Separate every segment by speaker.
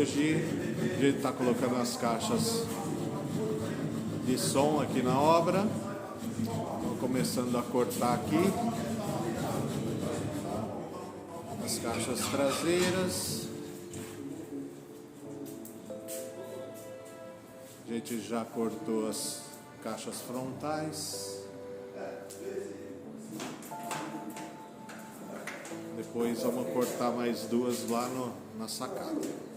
Speaker 1: hoje a gente está colocando as caixas de som aqui na obra. Estou começando a cortar aqui as caixas traseiras. A gente já cortou as caixas frontais. Depois vamos cortar mais duas lá na sacada.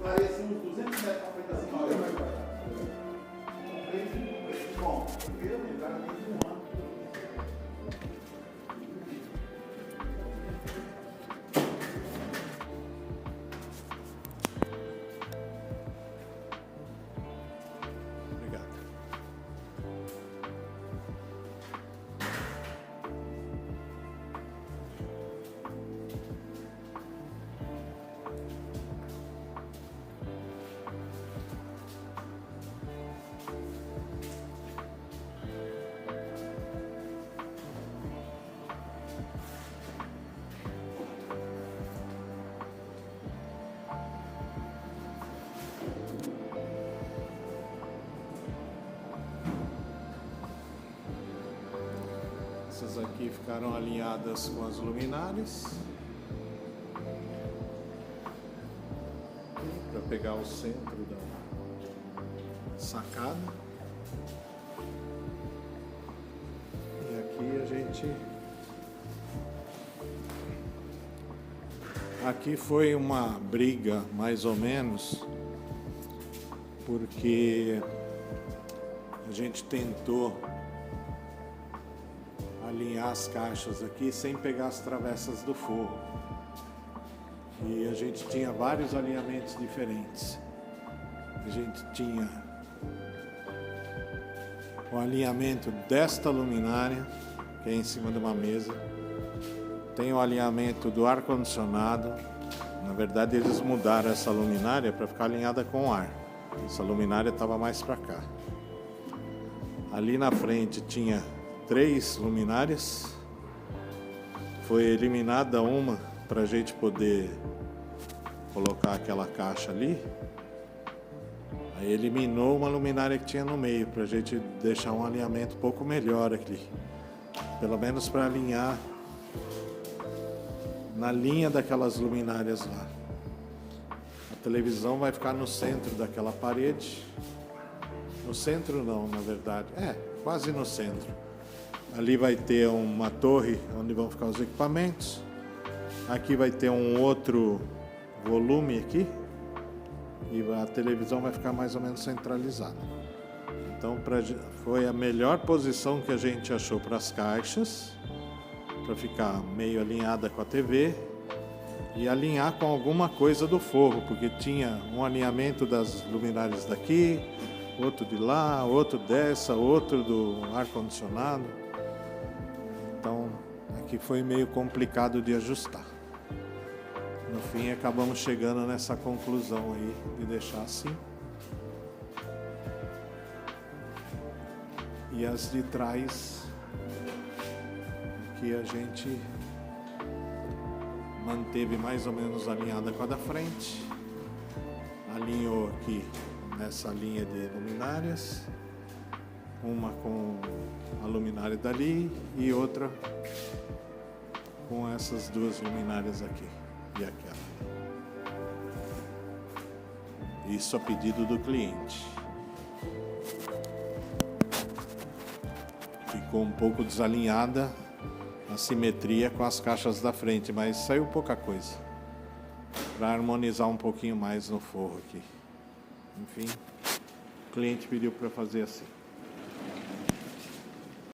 Speaker 2: Parece uns 200 metros para frente assim, olha, vai para bom, primeiro lugar, tem um ano.
Speaker 1: Obrigado. Essas aqui ficaram alinhadas com as luminárias para pegar o centro da sacada. E aqui a gente Aqui foi uma briga, mais ou menos, porque a gente tentou alinhar as caixas aqui sem pegar as travessas do forro. E a gente tinha vários alinhamentos diferentes. A gente tinha o alinhamento desta luminária, que é em cima de uma mesa. Tem o alinhamento do ar-condicionado. Na verdade, eles mudaram essa luminária para ficar alinhada com o ar. Essa luminária estava mais para cá. Ali na frente tinha 3 luminárias. Foi eliminada uma para a gente poder colocar aquela caixa ali. Aí eliminou uma luminária que tinha no meio para a gente deixar um alinhamento um pouco melhor aqui. Pelo menos para alinhar na linha daquelas luminárias lá. A televisão vai ficar no centro daquela parede. No centro não, na verdade. Quase no centro. Ali vai ter uma torre onde vão ficar os equipamentos. Aqui vai ter um outro volume aqui. E a televisão vai ficar mais ou menos centralizada. Então foi a melhor posição que a gente achou para as caixas, para ficar meio alinhada com a TV e alinhar com alguma coisa do forro, porque tinha um alinhamento das luminárias daqui, outro de lá, outro dessa, outro do ar-condicionado. Então aqui foi meio complicado de ajustar. No fim acabamos chegando nessa conclusão aí de deixar assim. E as de trás que a gente manteve mais ou menos alinhada com a da frente. Alinhou aqui nessa linha de luminárias. Uma com a luminária dali e outra com essas 2 luminárias aqui e aquela. Isso a pedido do cliente. Ficou um pouco desalinhada a simetria com as caixas da frente, mas saiu pouca coisa para harmonizar um pouquinho mais no forro aqui. Enfim, o cliente pediu para fazer assim.